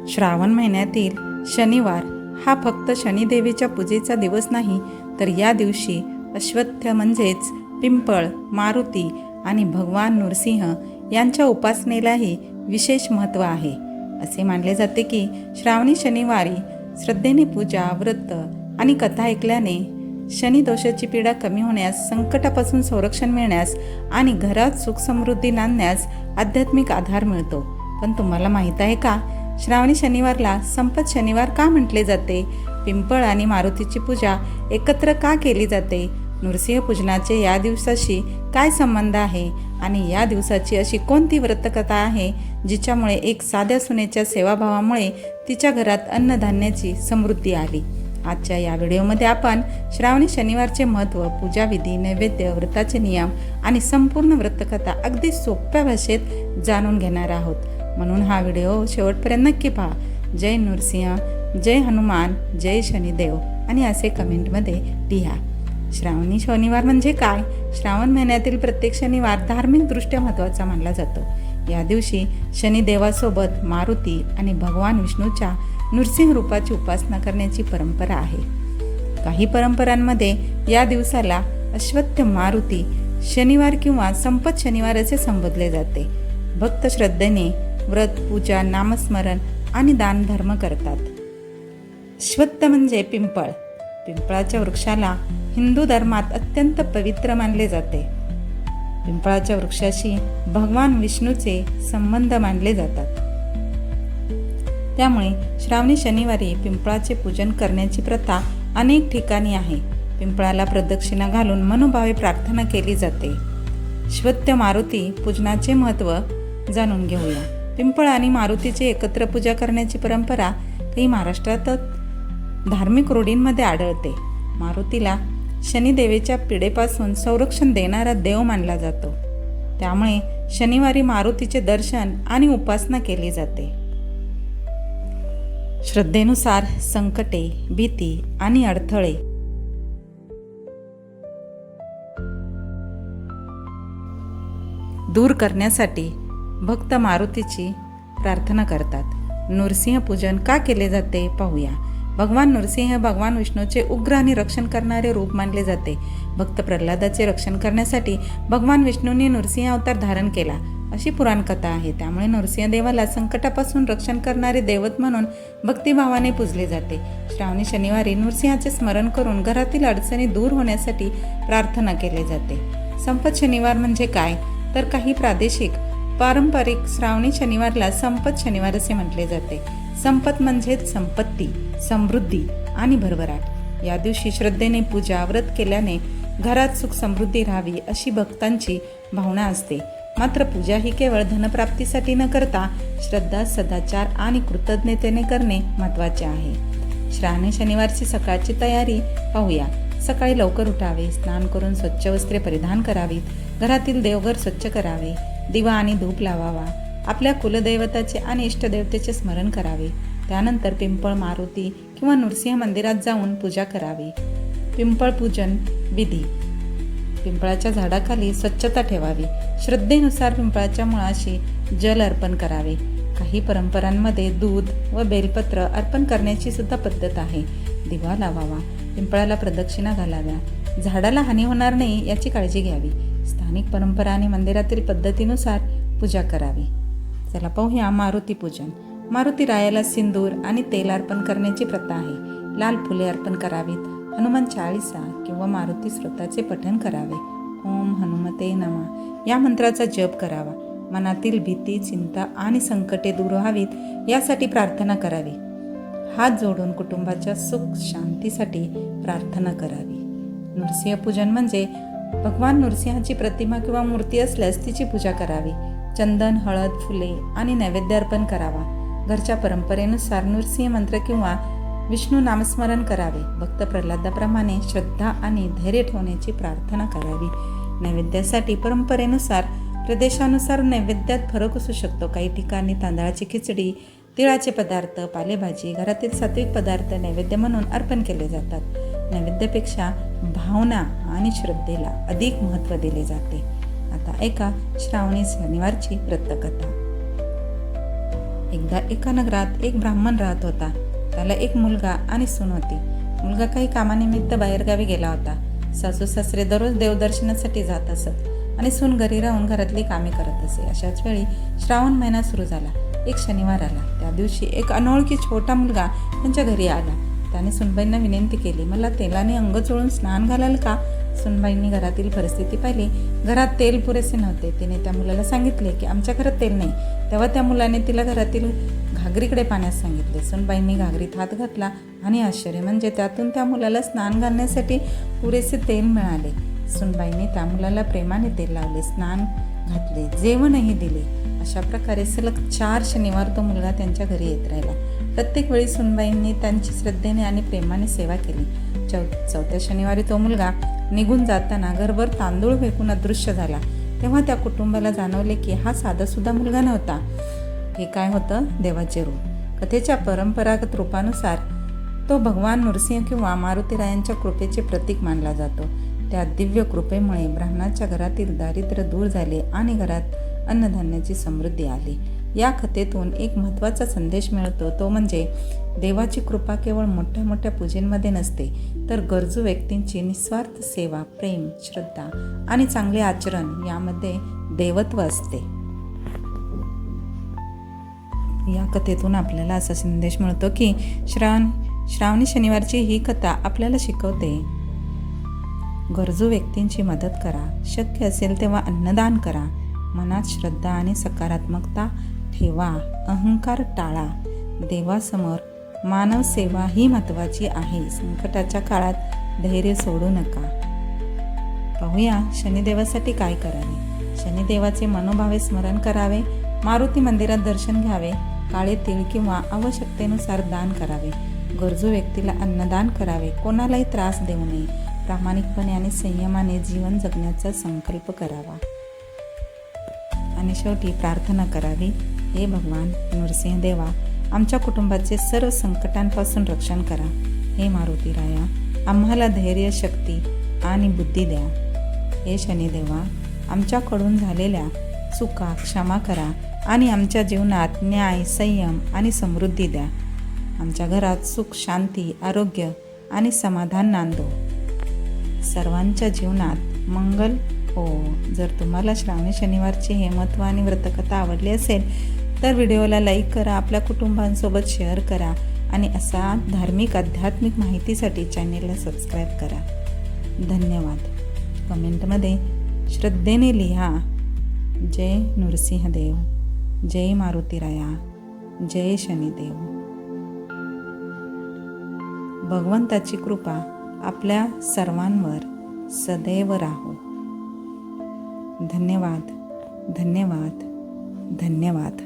श्रावण महिन्यातील शनिवार हा फक्त शनिदेवीच्या पूजेचा दिवस नाही, तर या दिवशी अश्वत्थ म्हणजेच पिंपळ, मारुती आणि भगवान नृसिंह यांच्या उपासनेलाही विशेष महत्त्व आहे. असे मानले जाते की श्रावणी शनिवारी श्रद्धेने पूजा, व्रत आणि कथा ऐकल्याने शनिदोषाची पीडा कमी होण्यास, संकटापासून संरक्षण मिळण्यास आणि घरात सुख समृद्धी नांदण्यास आध्यात्मिक आधार मिळतो. पण तुम्हाला माहीत आहे का, श्रावणी शनिवारला संपत शनिवार का म्हटले जाते? पिंपळ आणि मारुतीची पूजा एकत्र का केली जाते? नृसिंह पूजनाचे या दिवसाशी काय संबंध आहे? आणि या दिवसाची अशी कोणती व्रतकथा आहे जिच्यामुळे एक साध्या सुनेच्या सेवाभावामुळे तिच्या घरात अन्नधान्याची समृद्धी आली? आजच्या या व्हिडिओमध्ये आपण श्रावणी शनिवारचे महत्त्व, पूजाविधी, नैवेद्य, व्रताचे नियम आणि संपूर्ण व्रतकथा अगदी सोप्या भाषेत जाणून घेणार आहोत. म्हणून हा व्हिडिओ शेवटपर्यंत नक्की पहा. जय नृसिंह, जय हनुमान, जय शनिदेव आणि असे कमेंटमध्ये लिहा. श्रावणी शनिवार म्हणजे काय? श्रावण महिन्यातील प्रत्येक शनिवार धार्मिकदृष्ट्या महत्त्वाचा मानला जातो. या दिवशी शनिदेवासोबत मारुती आणि भगवान विष्णूच्या नृसिंह रूपाची उपासना करण्याची परंपरा आहे. काही परंपरांमध्ये या दिवसाला अश्वत्थ मारुती शनिवार किंवा संपत शनिवार असे संबोधले जाते. भक्त श्रद्धेने व्रत, पूजा, नामस्मरण आणि दानधर्म करतात. अश्वत्थ म्हणजे पिंपळ. पिंपळाच्या वृक्षाला हिंदू धर्मात अत्यंत पवित्र मानले जाते. पिंपळाच्या वृक्षाशी भगवान विष्णूचे संबंध मानले जातात. त्यामुळे श्रावणी शनिवारी पिंपळाचे पूजन करण्याची प्रथा अनेक ठिकाणी आहे. पिंपळाला प्रदक्षिणा घालून मनोभावे प्रार्थना केली जाते. अश्वत्थ मारुती पूजनाचे महत्त्व जाणून घेऊया. पिंपळ आणि मारुतीची एकत्र पूजा करण्याची परंपरा काही महाराष्ट्रात धार्मिक रूढींमध्ये आढळते. मारुतीला शनिदेवेच्या पीडेपासून संरक्षण देणारा देव मानला जातो. त्यामुळे शनिवारी मारुतीचे दर्शन आणि उपासना केली जाते. श्रद्धेनुसार संकटे, भीती आणि अडथळे दूर करण्यासाठी भक्त मारुतीची प्रार्थना करतात. नृसिंह पूजन का केले जाते पाहूया. भगवान नृसिंह भगवान विष्णूचे उग्र आणि रक्षण करणारे रूप मानले जाते. भक्त प्रल्हादाचे रक्षण करण्यासाठी भगवान विष्णूंनी नृसिंह अवतार धारण केला अशी पुराणकथा आहे. त्यामुळे नृसिंह देवाला संकटापासून रक्षण करणारे दैवत म्हणून भक्तिभावाने पूजले जाते. श्रावणी शनिवारी नृसिंहाचे स्मरण करून घरातील अडचणी दूर होण्यासाठी प्रार्थना केली जाते. संपत शनिवार म्हणजे काय? तर काही प्रादेशिक पारंपरिक श्रावणी शनिवारला संपत शनिवार असे म्हटले जाते. संपत म्हणजेच संपत्ती, समृद्धी आणि भरभराट. या दिवशी श्रद्धेने पूजा, व्रत केल्याने घरात सुख समृद्धी राहावी अशी भक्तांची भावना असते. मात्र पूजा ही केवळ धनप्राप्तीसाठी न करता श्रद्धा, सदाचार आणि कृतज्ञतेने करणे महत्त्वाचे आहे. श्रावणी शनिवारची सकाळची तयारी पाहूया. सकाळी लवकर उठावे, स्नान करून स्वच्छ वस्त्रे परिधान करावीत, घरातील देवघर स्वच्छ करावे, दिवा आणि धूप लावावा, आपल्या कुलदैवताचे आणि इष्टदेवतेचे स्मरण करावे. त्यानंतर पिंपळ, मारुती किंवा नृसिंह मंदिरात जाऊन पूजा करावी. पिंपळ पूजन विधी. पिंपळाच्या झाडाखाली स्वच्छता ठेवावी. श्रद्धेनुसार पिंपळाच्या मुळाशी जल अर्पण करावे. काही परंपरांमध्ये दूध व बेलपत्र अर्पण करण्याची सुद्धा पद्धत आहे. दिवा लावावा. पिंपळाला प्रदक्षिणा घालाव्या. झाडाला हानी होणार नाही याची काळजी घ्यावी. स्थानिक परंपरा आणि मंदिरातील पद्धतीनुसार पूजा करावी. चला पाहूया मारुती पूजन. मारुती रायाला सिंदूर आणि तेल अर्पण करण्याची प्रथा आहे. लाल फुले अर्पण करावीत. हनुमान चाळीसा किंवा मारुती स्तोत्राचे पठण करावे. ओम हनुमते नमः या मंत्राचा जप करावा. मनातील भीती, चिंता आणि संकटे दूर व्हावीत यासाठी प्रार्थना करावी. हात जोडून कुटुंबाच्या सुख शांतीसाठी प्रार्थना करावी. नृसिंह पूजन म्हणजे भगवान नृसिंहाची प्रतिमा किंवा मूर्ती असल्यास तिची पूजा करावी. चंदन, हळद, फुले आणि नैवेद्य अर्पण करावा. घरच्या परंपरेनुसार नृसिंह मंत्र किंवा विष्णू नामस्मरण करावे. भक्त प्रल्हादाप्रमाणे श्रद्धा आणि धैर्य ठेवण्याची प्रार्थना करावी. नैवेद्यासाठी परंपरेनुसार, प्रदेशानुसार नैवेद्यात फरक असू शकतो. काही ठिकाणी तांदळाची खिचडी, तिळाचे पदार्थ, पालेभाजी, घरातील सात्विक पदार्थ नैवेद्य म्हणून अर्पण केले जातात. नैवेद्यापेक्षा भावना आणि श्रद्धेला अधिक महत्त्व दिले जाते. आता ऐका श्रावणी शनिवारची व्रतकथा. एकदा एका नगरात एक ब्राह्मण राहत होता. त्याला एक मुलगा आणि सून होती. मुलगा काही कामानिमित्त बाहेरगावी गेला होता. सासू सासरे दररोज देवदर्शनासाठी जात असत आणि सून घरी राहून घरातली कामे करत असे. अशाच वेळी श्रावण महिना सुरू झाला. एक शनिवार आला. त्या दिवशी एक अनोळखी छोटा मुलगा त्यांच्या घरी आला. त्याने सुनबाईंना विनंती केली, मला तेलाने अंग चोळून स्नान घालाल का? सुनबाईंनी घरातील परिस्थिती पाहिली. घरात तेल पुरेसे नव्हते. तिने त्या मुलाला सांगितले की आमच्या घरात तेल नाही. तेव्हा त्या मुलाने तिला घरातील घागरीकडे पाण्यास सांगितले. सुनबाईंनी घागरीत हात घातला आणि आश्चर्य म्हणजे त्यातून त्या मुलाला स्नान घालण्यासाठी पुरेसे तेल मिळाले. सुनबाईंनी त्या मुलाला प्रेमाने तेल लावले, स्नान घातले, जेवणही दिले. अशा प्रकारे सलग 4 शनिवार तो मुलगा त्यांच्या घरी येत राहिला. प्रत्येक वेळी सुनबाईंनी त्यांची श्रद्धेने आणि प्रेमाने सेवा केली. चौथ्या शनिवारी तो मुलगा निघून जाताना घरभर तांदूळ फेकून अदृश्य झाला. तेव्हा त्या कुटुंबाला जाणवले की हा साधासुद्धा मुलगा नव्हता. हे काय होतं? देवाचे रूप. कथेच्या परंपरागत रूपानुसार तो भगवान नृसिंह किंवा मारुतीरायांच्या कृपेचे प्रतीक मानला जातो. त्या दिव्य कृपेमुळे ब्राह्मणाच्या घरातील दारिद्र्य दूर झाले आणि घरात अन्नधान्याची समृद्धी आली. या कथेतून एक महत्त्वाचा संदेश मिळतो, तो म्हणजे देवाची कृपा केवळ मोठ्या मोठ्या पूजेमध्ये नसते, तर गरजू व्यक्तींची निस्वार्थ सेवा, प्रेम, श्रद्धा आणि चांगले आचरण यामध्ये देवत्व असते. या कथेतून आपल्याला असा संदेश मिळतो की श्रावणी शनिवारची ही कथा आपल्याला शिकवते, गरजू व्यक्तींची मदत करा, शक्य असेल तेव्हा अन्नदान करा, मनात श्रद्धा आणि सकारात्मकता ठेवा, अहंकार टाळा, देवासमोर मानव सेवा ही महत्त्वाची आहे. संकटाच्या काळात धैर्य सोडू नका. पाहूया शनिदेवासाठी काय करावे. शनिदेवाचे मनोभावे स्मरण करावे, मारुती मंदिरात दर्शन घ्यावे, काळे तीळ किंवा आवश्यकतेनुसार दान करावे, गरजू व्यक्तीला अन्नदान करावे, कोणालाही त्रास देऊ नये, प्रामाणिकपणे आणि संयमाने जीवन जगण्याचा संकल्प करावा आणि शेवटी प्रार्थना करावी, हे भगवान नृसिंह देवा, आमच्या कुटुंबाचे सर्व संकटांपासून रक्षण करा. हे मारुतीराया, आम्हाला धैर्य, शक्ती आणि बुद्धी द्या. हे शनिदेवा, आमच्याकडून झालेल्या चुका क्षमा करा आणि आमच्या जीवनात न्याय, संयम आणि समृद्धी द्या. आमच्या घरात सुख, शांती, आरोग्य आणि समाधान नांदो. सर्वांच्या जीवनात मंगल हो. जर तुम्हाला श्रावणी शनिवारची हे महत्त्व आणि व्रतकथा आवडली असेल तर व्हिडिओला लाईक करा, आपल्या कुटुंबांसोबत शेअर करा आणि असा धार्मिक आध्यात्मिक माहितीसाठी चॅनेलला सबस्क्राईब करा. धन्यवाद. कमेंटमध्ये श्रद्धेने लिहा, जय नृसिंहदेव, जय मारुतीराया, जय शनिदेव. भगवंताची कृपा आपल्या सर्वांवर सदैव राहो. धन्यवाद, धन्यवाद, धन्यवाद.